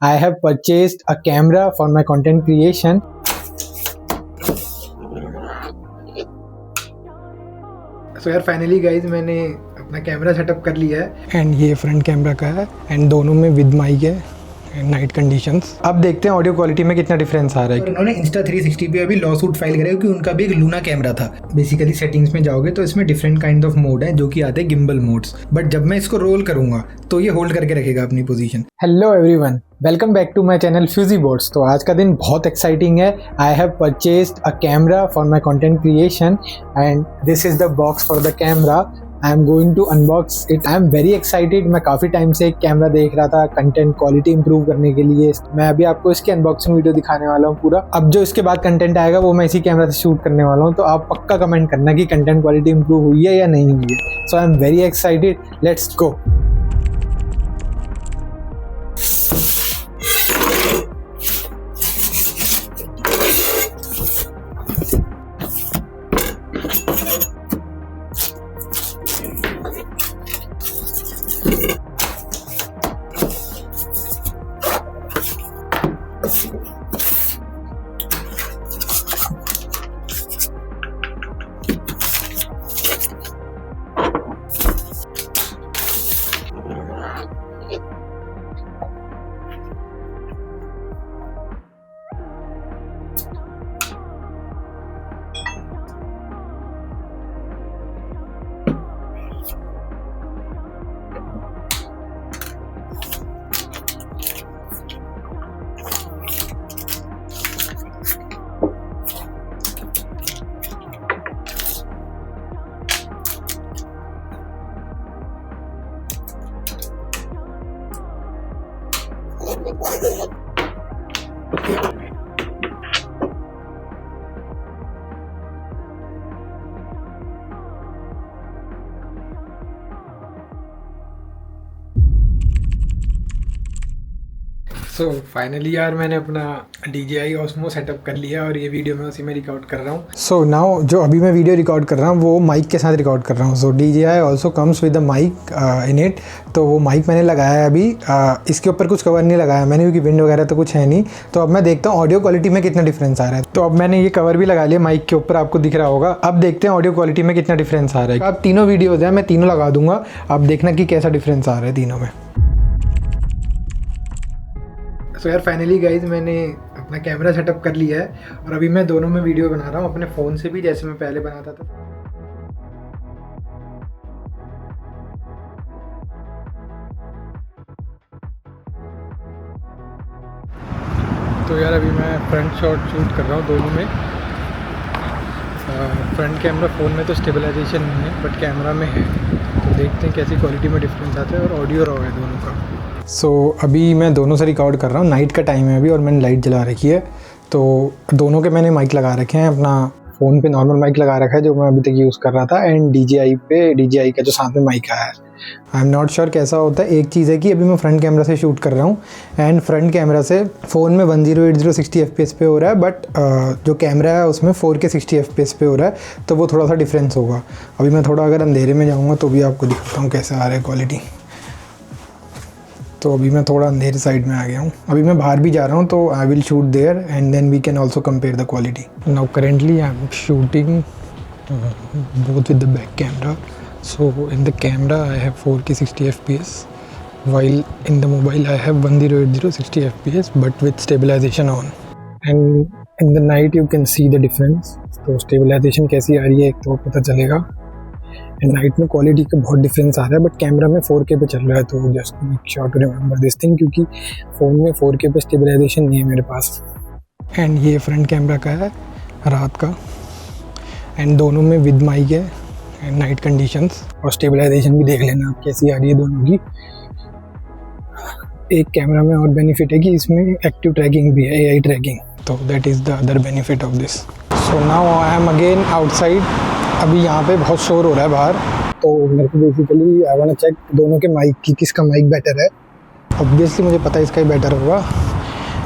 I have purchased a camera for my content creation. So यार finally guys मैंने अपना camera setup कर लिया है एंड ये फ्रंट कैमरा का है एंड दोनों में विद माइक है एंड नाइट कंडीशंस। अब देखते हैं ऑडियो क्वालिटी में कितना डिफरेंस आ रहा है। और उन्होंने इंस्टा 360 पे अभी लॉ सूट फाइल करा है क्योंकि उनका भी एक लूना कैमरा था। बेसिकली सेटिंग्स में जाओगे तो इसमें डिफरेंट काइंड ऑफ मोड है जो कि आते हैं गिम्बल मोड्स, बट जब मैं इसको रोल करूंगा तो ये होल्ड करके रखेगा अपनी position. Hello everyone, welcome back to my channel Fuji Boards. तो आज का दिन बहुत एक्साइटिंग है। I have purchased a camera for my content creation and this is the box for the camera. I am going to unbox it. I am very excited. मैं काफ़ी time से एक कैमरा देख रहा था कंटेंट क्वालिटी इंप्रूव करने के लिए। मैं अभी आपको इसकी अनबॉक्सिंग वीडियो दिखाने वाला हूँ पूरा। अब जो इसके बाद कंटेंट आएगा वो मैं इसी कैमरा से शूट करने वाला हूँ, तो आप पक्का कमेंट करना कि कंटेंट क्वालिटी इंप्रूव हुई है या नहीं हुई है। So I am very excited, let's go. So finally यार मैंने अपना DJI Osmo सेटअप कर लिया और ये वीडियो मैं उसी में रिकॉर्ड कर रहा हूँ। सो नाउ जो अभी मैं वीडियो रिकॉर्ड कर रहा हूँ वो माइक के साथ रिकॉर्ड कर रहा हूँ। So DJI also comes with the mic in it. तो वो माइक मैंने लगाया है अभी। इसके ऊपर कुछ कवर नहीं लगाया मैंने क्योंकि विंड वगैरह तो कुछ है नहीं। तो अब मैं देखता हूँ ऑडियो क्वालिटी में कितना डिफरेंस आ रहा है। तो अब मैंने ये कवर भी लगा लिया माइक के ऊपर, आपको दिख रहा होगा। अब देखते हैं ऑडियो क्वालिटी में कितना डिफरेंस आ रहा है। अब तीनों वीडियोज़ हैं, मैं तीनों लगा दूंगा, अब देखना कि कैसा डिफरेंस आ रहा है तीनों में। सो यार फाइनली गाइज मैंने अपना कैमरा सेटअप कर लिया है और अभी मैं दोनों में वीडियो बना रहा हूँ अपने फ़ोन से भी, जैसे मैं पहले बनाता था। तो यार अभी मैं फ्रंट शॉट शूट कर रहा हूँ दोनों में। फ्रंट कैमरा फ़ोन में तो स्टेबलाइजेशन नहीं है बट कैमरा में है, तो देखते हैं कैसी क्वालिटी में डिफरेंस आता है। और ऑडियो रॉ है दोनों का। सो अभी मैं दोनों से रिकॉर्ड कर रहा हूँ। नाइट का टाइम है अभी और मैंने लाइट जला रखी है। तो दोनों के मैंने माइक लगा रखे हैं। अपना फ़ोन पे नॉर्मल माइक लगा रखा है जो मैं अभी तक यूज़ कर रहा था, एंड DJI का जो साथ में माइक आया है। आई एम नॉट श्योर कैसा होता है। एक चीज़ है कि अभी मैं फ्रंट कैमरा से शूट कर रहा हूँ एंड फ्रंट कैमरा से फ़ोन में 1080 60 FPS पे हो रहा है, बट जो कैमरा है उसमें 4K 60 FPS पे हो रहा है, तो वो थोड़ा सा डिफरेंस होगा। अभी मैं थोड़ा अगर अंधेरे में जाऊँगा तो भी आपको दिखाता हूँ कैसा आ रहा है क्वालिटी। तो अभी मैं थोड़ा अंधेरे साइड में आ गया हूँ। अभी मैं बाहर भी जा रहा हूँ तो I will shoot there and then we can also compare the quality. Now currently I am shooting both with the back camera. So in the camera I have 4K 60 FPS, while in the mobile I have 1080 60 FPS but with stabilization on. And in the night you can see the difference. तो stabilization कैसी आ रही है एक तो पता चलेगा। And night में quality का बहुत डिफरेंस आ रहा है, बट कैमरा में 4K पे चल रहा है। तो just make sure to remember this thing, क्योंकि फ़ोन में 4K पे स्टेबलाइजेशन नहीं है मेरे पास। एंड ये फ्रंट कैमरा का है रात का, एंड दोनों में विद माइक है एंड नाइट कंडीशंस। और स्टेबलाइजेशन भी देख लेना आप कैसी आ रही है दोनों की। एक कैमरा में और बेनिफिट है कि इसमें एक्टिव ट्रैकिंग भी है, AI ट्रैकिंग, तो that is the other benefit of this. So now I am again outside. अभी यहाँ पे बहुत शोर हो रहा है बाहर, तो मेरे को बेसिकली आई वांट चेक दोनों के माइक की किसका माइक बेटर है। ऑब्वियसली मुझे पता है इसका ही बेटर होगा।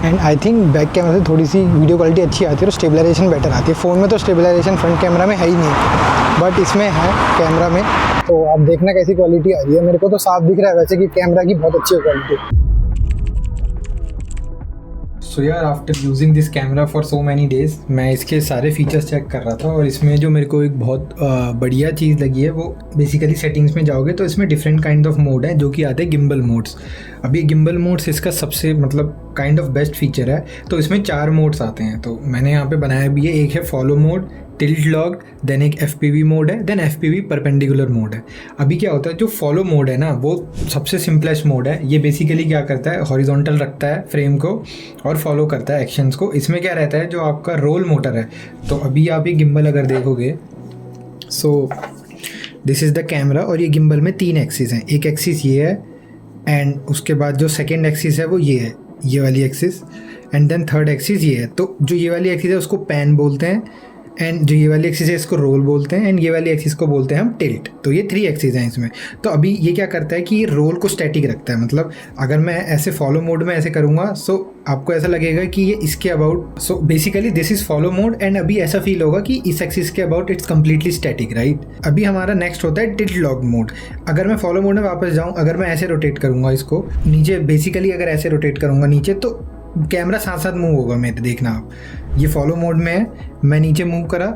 And I think back camera से थोड़ी सी वीडियो क्वालिटी अच्छी आती है और स्टेबलाइजेशन बेटर आती है। फ़ोन में तो स्टेबलाइजेशन फ्रंट कैमरा में है ही नहीं, बट इसमें है कैमरा में। तो आप देखना कैसी क्वालिटी आ रही है। मेरे को तो साफ दिख रहा है वैसे कि कैमरा की बहुत अच्छी क्वालिटी। सो यार after using this camera for so many days मैं इसके सारे फीचर्स चेक कर रहा था और इसमें जो मेरे को एक बहुत बढ़िया चीज़ लगी है वो बेसिकली सेटिंग्स में जाओगे तो इसमें डिफरेंट काइंड ऑफ मोड है जो कि आते हैं गिम्बल मोड्स। अभी गिम्बल मोड्स इसका सबसे मतलब काइंड ऑफ बेस्ट फीचर है। तो इसमें 4 मोड्स आते हैं, तो मैंने यहाँ पे बनाया भी है। एक है follow mode, tilt lock, then एक FPV मोड है, देन FPV परपेंडिकुलर मोड है। अभी क्या होता है, जो फॉलो मोड है ना वो सबसे सिंपलेस्ट मोड है। ये बेसिकली क्या करता है, हॉरिजॉन्टल रखता है फ्रेम को और फॉलो करता है एक्शंस को। इसमें क्या रहता है, जो आपका रोल मोटर है, तो अभी आप ये गिम्बल अगर देखोगे, so this is the camera और ये गिम्बल में 3 एक्सिस हैं। एक एक्सिस ये है एंड उसके बाद जो सेकेंड एक्सिस है वो ये है, ये वाली axis, and then third axis ये है। तो जो ये वाली एक्सिस है उसको पैन बोलते हैं, एंड जो ये वाली एक्सिस है इसको रोल बोलते हैं, एंड ये वाली एक्सिस को बोलते हैं हम टिल्ट। तो ये 3 एक्सिस हैं इसमें। तो अभी ये क्या करता है कि ये रोल को स्टैटिक रखता है। मतलब अगर मैं ऐसे फॉलो मोड में ऐसे करूँगा सो आपको ऐसा लगेगा कि ये इसके about, so basically this is follow mode and अभी ऐसा फील होगा कि इस एक्सिस के about it's completely static, right. अभी हमारा नेक्स्ट होता है टिल्ट लॉक मोड। अगर मैं फॉलो मोड में वापस जाऊँ, अगर मैं ऐसे रोटेट करूँगा इसको नीचे, बेसिकली अगर ऐसे रोटेट करूँगा नीचे तो कैमरा साथ साथ मूव होगा मेरे। देखना आप, ये फॉलो मोड में है, मैं नीचे मूव करा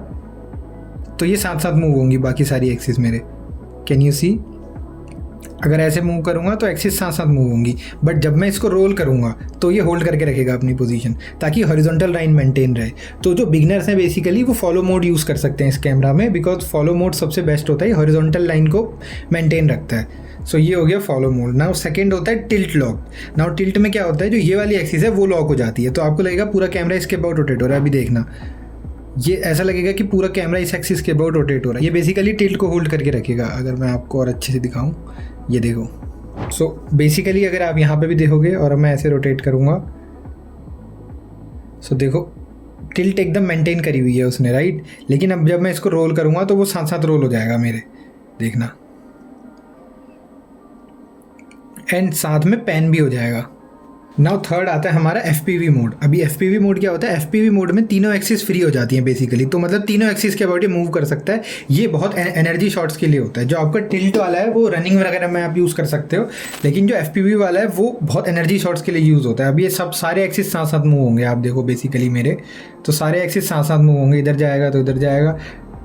तो ये साथ साथ मूव होंगी बाकी सारी एक्सिस मेरे। Can you see? अगर ऐसे मूव करूँगा तो एक्सिस साथ साथ मूव होंगी, बट जब मैं इसको रोल करूँगा तो ये होल्ड करके रखेगा अपनी पोजीशन ताकि हॉरिजॉन्टल लाइन मेंटेन रहे। तो जो बिगनर्स हैं बेसिकली वो फॉलो मोड यूज़ कर सकते हैं इस कैमरा में, बिकॉज फॉलो मोड सबसे बेस्ट होता है, हॉरिजॉन्टल लाइन को मेंटेन रखता है। सो ये हो गया फॉलो मोड। नाउ सेकंड होता है टिल्ट लॉक। नाउ टिल्ट में क्या होता है, जो ये वाली एक्सिस है वो लॉक हो जाती है, तो आपको लगेगा पूरा कैमरा इसके अबाउट रोटेट हो रहा है। अभी देखना, ये ऐसा लगेगा कि पूरा कैमरा इस एक्सिस के अबाउट रोटेट हो रहा है। ये बेसिकली टिल्ट को होल्ड करके रखेगा। अगर मैं आपको और अच्छे से दिखाऊं, ये देखो। सो बेसिकली अगर आप यहाँ पे भी देखोगे और मैं ऐसे रोटेट करूँगा, सो देखो टिल्ट एकदम मेंटेन करी हुई है उसने, राइट। लेकिन अब जब मैं इसको रोल करूँगा तो वो साथ साथ रोल हो जाएगा मेरे, देखना, एंड साथ में पैन भी हो जाएगा। नाउ थर्ड आता है हमारा FPV मोड। अभी FPV मोड क्या होता है, FPV मोड में तीनों एक्सिस फ्री हो जाती हैं बेसिकली, तो मतलब तीनों एक्सिस के अबाउट ये मूव कर सकता है। ये बहुत एनर्जी शॉट्स के लिए होता है। जो आपका टिल्ट वाला है वो रनिंग वगैरह में आप यूज़ कर सकते हो, लेकिन जो FPV वाला है वो बहुत एनर्जी शॉट्स के लिए यूज़ होता है। अब ये सब सारे एक्सिस साथ साथ मूव होंगे, आप देखो बेसिकली मेरे, तो सारे एक्सिस साथ साथ मूव होंगे। इधर जाएगा तो इधर जाएगा,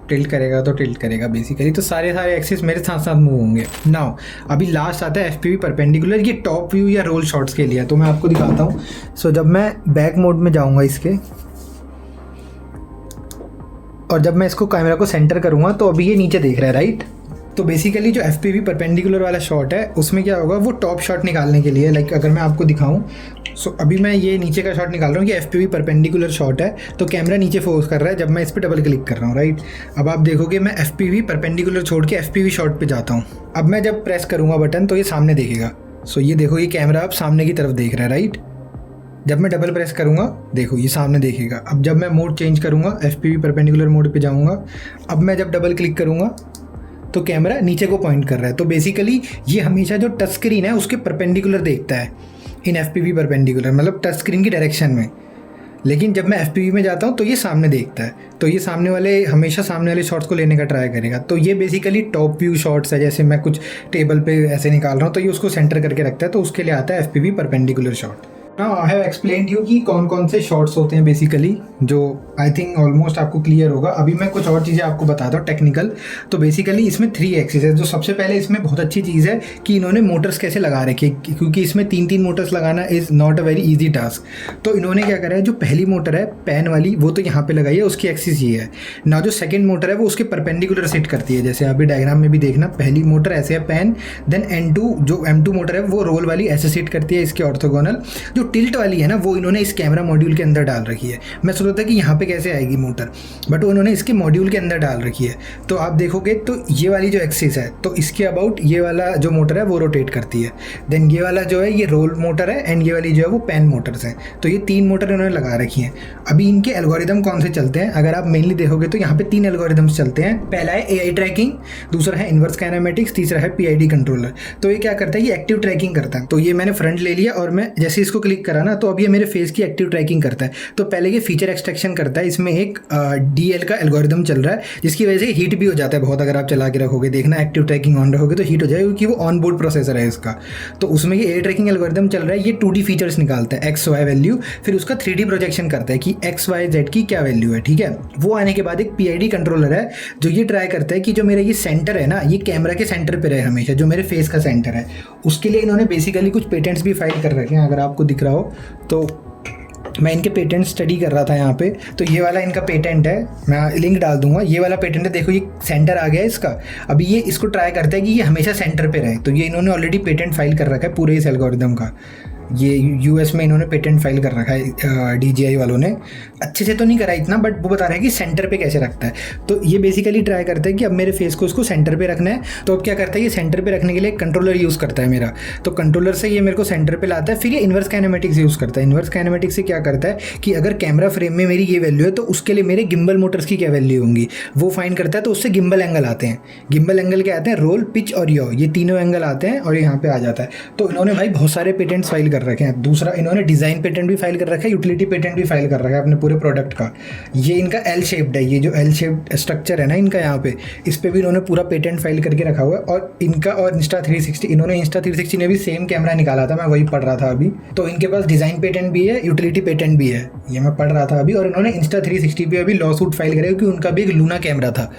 टिल्ट करेगा तो टिल्ट करेगा बेसिकली, तो सारे एक्सिस मेरे साथ साथ मूव होंगे। नाउ अभी लास्ट आता है FPV परपेंडिकुलर। ये टॉप व्यू या रोल शॉट्स के लिए है, तो मैं आपको दिखाता हूँ। सो जब मैं बैक मोड में जाऊँगा इसके, और जब मैं इसको कैमरा को सेंटर करूँगा तो अभी ये नीचे देख रहा है, राइट। तो बेसिकली जो FPV परपेंडिकुलर वाला शॉट है उसमें क्या होगा, वो टॉप शॉट निकालने के लिए, लाइक अगर मैं आपको दिखाऊं, सो अभी मैं ये नीचे का शॉट निकाल रहा हूँ कि FPV परपेंडिकुलर शॉट है, तो कैमरा नीचे फोकस कर रहा है जब मैं इस पर डबल क्लिक कर रहा हूँ, राइट। अब आप देखोगे मैं FPV परपेंडिकुलर छोड़ के FPV शॉट पे जाता हूँ। अब मैं जब प्रेस करूँगा बटन तो ये सामने देखेगा। सो ये देखो, ये कैमरा अब सामने की तरफ देख रहा है, राइट। जब मैं डबल प्रेस करूँगा देखो ये सामने देखेगा। अब जब मैं मोड चेंज करूँगा, FPV परपेंडिकुलर मोड पे जाऊँगा, अब मैं जब डबल क्लिक करूँगा तो कैमरा नीचे को पॉइंट कर रहा है। तो बेसिकली ये हमेशा जो टच स्क्रीन है उसके परपेंडिकुलर देखता है इन FPV परपेंडिकुलर, मतलब टच स्क्रीन की डायरेक्शन में। लेकिन जब मैं FPV में जाता हूँ तो ये सामने देखता है, तो ये सामने वाले हमेशा सामने वाले शॉट्स को लेने का ट्राई करेगा। तो ये बेसिकली टॉप व्यू शॉट्स है। जैसे मैं कुछ टेबल पे ऐसे निकाल रहा हूँ तो ये उसको सेंटर करके रखता है, तो उसके लिए आता है FPV perpendicular shot. Now I have explained you कि कौन कौन से शॉट्स होते हैं बेसिकली, जो आई थिंक ऑलमोस्ट आपको क्लियर होगा। अभी मैं कुछ और चीज़ें आपको बताता हूँ टेक्निकल। तो बेसिकली इसमें 3 एक्सिस है। जो सबसे पहले इसमें बहुत अच्छी चीज़ है कि इन्होंने मोटर्स कैसे लगा रखे, क्योंकि इसमें 3 मोटर्स लगाना is not a very easy task. तो इन्होंने क्या करा है, जो पहली मोटर है पैन वाली वो तो यहाँ पे लगाई है, उसकी एक्सिस ये है ना। जो सेकंड मोटर है वो उसके परपेंडिकुलर सेट करती है, जैसे अभी डायग्राम में भी देखना, पहली मोटर ऐसे है पैन, देन N2 जो M2 मोटर है वो रोल वाली ऐसे सेट करती है इसके ऑर्थोगोनल। जो टिल्ट वाली है ना वो इन्होंने इस कैमरा मॉड्यूल के अंदर डाल रखी है। मैं सोच रहा था कि यहाँ पे कैसे आएगी मोटर, बट उन्होंने इसके मॉड्यूल के अंदर डाल रखी है। तो आप देखोगे तो ये वाली जो एक्सिस है तो इसके अबाउट ये वाला जो मोटर है वो रोटेट करती है। देन ये वाला जो है ये रोल मोटर है, एंड ये वाली जो है वो पैन मोटर्स हैं। तो ये 3 मोटर इन्होंने लगा रखी हैं। अभी इनके एल्गोरिदम कौन से चलते हैं, अगर आप मेनली देखोगे तो यहाँ पे 3 एल्गोरिदम्स चलते हैं। पहला है AI ट्रैकिंग, दूसरा है इनवर्स काइनेमेटिक्स, तीसरा है PID कंट्रोलर। तो ये क्या करता है, ये एक्टिव ट्रैकिंग करता है। तो ये मैंने फ्रंट ले लिया और मैं जैसे इसको क्लिक क्लिक करा ना तो अब ये मेरे फेस की एक्टिव ट्रैकिंग करता है। तो पहले ये फीचर एक्सट्रैक्शन करता है, इसमें एक DL का एल्गोरिदम चल रहा है जिसकी वजह से हीट भी हो जाता है बहुत, अगर आप चला के रखोगे, देखना एक्टिव ट्रैकिंग ऑन रखोगे तो हीट हो जाएगा क्योंकि वो ऑन बोर्ड प्रोसेसर है इसका। तो उसमें ये एयर ट्रैकिंग एल्गोरिदम चल रहा है, ये 2D फीचर्स निकालता है, XY वैल्यू, फिर उसका 3D प्रोजेक्शन करता है कि XYZ की क्या वैल्यू है, ठीक है। वो आने के बाद एक PID कंट्रोलर है जो ये ट्राई करता है कि जो मेरा ये सेंटर है ना, ये कैमरा के सेंटर पे रहे हमेशा, जो मेरे फेस का सेंटर है। उसके लिए इन्होंने बेसिकली कुछ पेटेंट्स भी फाइल कर रखे हैं, अगर आपको दिख रहा हो तो मैं इनके पेटेंट स्टडी कर रहा था यहाँ पे। तो ये वाला इनका पेटेंट है, मैं लिंक डाल दूंगा, ये वाला पेटेंट है, देखो ये सेंटर आ गया है इसका। अभी ये इसको ट्राई करता है कि ये हमेशा सेंटर पे रहे, तो ये इन्होंने ऑलरेडी पेटेंट फाइल कर रखा है पूरे इस एल्गोरिदम का। ये US में इन्होंने पेटेंट फाइल कर रखा है, DJI वालों ने। अच्छे से तो नहीं करा इतना, बट वो बता रहे हैं कि सेंटर पे कैसे रखता है। तो ये बेसिकली ट्राई करता है कि अब मेरे फेस को इसको सेंटर पे रखना है, तो अब क्या करता है, ये सेंटर पे रखने के लिए कंट्रोलर यूज़ करता है मेरा। तो कंट्रोलर से ये मेरे को सेंटर पे लाता है, फिर ये इन्वर्स काइनेमेटिक्स यूज़ करता है। इन्वर्स काइनेमेटिक्स से क्या करता है कि अगर कैमरा फ्रेम में मेरी ये वैल्यू है तो उसके लिए मेरे गिम्बल मोटर्स की क्या वैल्यू होंगी वो फाइंड करता है। तो उससे गिम्बल एंगल आते हैं, गिम्बल एंगल क्या आते हैं, रोल, पिच और यॉ, ये तीनों एंगल आते हैं और यहाँ पे आ जाता है। तो इन्होंने भाई बहुत सारे पेटेंट्स फाइल कर रखे हैं। दूसरा इन्होंने डिज़ाइन पेटेंट भी फाइल कर रखा है, यूटिलिटी पेटेंट भी फाइल कर रखा है अपने पूरे प्रोडक्ट का। ये इनका L शेप्ड है, ये जो L शेप्ड स्ट्रक्चर है ना इनका यहाँ पे, इस पे भी इन्होंने पूरा पेटेंट फाइल करके रखा हुआ है। और इनका और Insta360, इन्होंने Insta360 ने भी सेम कैमरा निकाला था, मैं वही पढ़ रहा था अभी। तो इनके पास डिज़ाइन पेटेंट भी है, यूटिलिटी पेटेंट भी है, ये मैं पढ़ रहा था अभी। और इन्होंने Insta360 पे अभी लॉ सूट फाइल करे क्योंकि उनका भी एक लूना कैमरा था,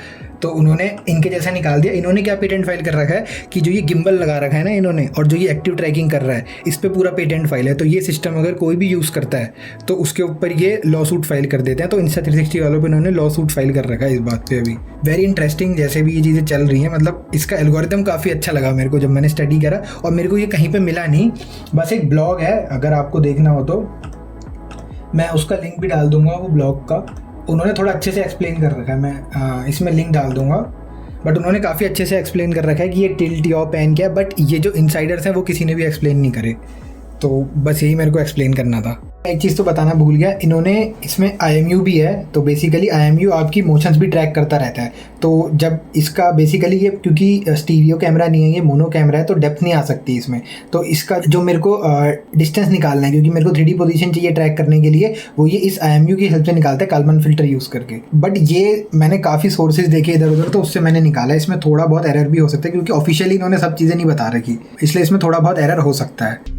तो उन्होंने इनके जैसा निकाल दिया। इन्होंने क्या पेटेंट फाइल कर रखा है कि जो ये गिम्बल लगा रखा है ना इन्होंने, और जो ये एक्टिव ट्रैकिंग कर रहा है, इस पे पूरा पेटेंट फाइल है। तो ये सिस्टम अगर कोई भी यूज़ करता है तो उसके ऊपर ये लॉ सूट फाइल कर देते हैं। तो Insta360 वालों पे इन्होंने लॉ सूट फाइल कर रखा है इस बात पे अभी। वेरी इंटरेस्टिंग जैसे भी ये चीज़ें चल रही हैं, मतलब इसका एल्गोरिदम काफ़ी अच्छा लगा मेरे को जब मैंने स्टडी करा। और मेरे को ये कहीं पर मिला नहीं, बस एक ब्लॉग है, अगर आपको देखना हो तो मैं उसका लिंक भी डाल दूंगा, वो ब्लॉग का। उन्होंने थोड़ा अच्छे से एक्सप्लेन कर रखा है, मैं इसमें लिंक डाल दूंगा, बट उन्होंने काफ़ी अच्छे से एक्सप्लेन कर रखा है कि ये टिल्ट या पैन क्या है। बट ये जो इनसाइडर्स हैं वो किसी ने भी एक्सप्लेन नहीं करे, तो बस यही मेरे को एक्सप्लेन करना था। एक चीज़ तो बताना भूल गया, इन्होंने इसमें IMU भी है। तो बेसिकली IMU आपकी मोशंस भी ट्रैक करता रहता है। तो जब इसका बेसिकली ये, क्योंकि स्टीरियो कैमरा नहीं है, ये मोनो कैमरा है, तो डेप्थ नहीं आ सकती इसमें। तो इसका जो मेरे को डिस्टेंस निकालना है, क्योंकि मेरे को 3D पोजीशन चाहिए ट्रैक करने के लिए, वो ये इस IMU की हेल्प से निकालता है, काल्मन फिल्टर यूज़ करके। बट ये मैंने काफ़ी सोर्सेज देखे इधर उधर, तो उससे मैंने निकाला। इसमें थोड़ा बहुत एरर भी हो सकता है क्योंकि ऑफिशियली इन्होंने सब चीज़ें नहीं बता रखी, इसलिए इसमें थोड़ा बहुत एरर हो सकता है।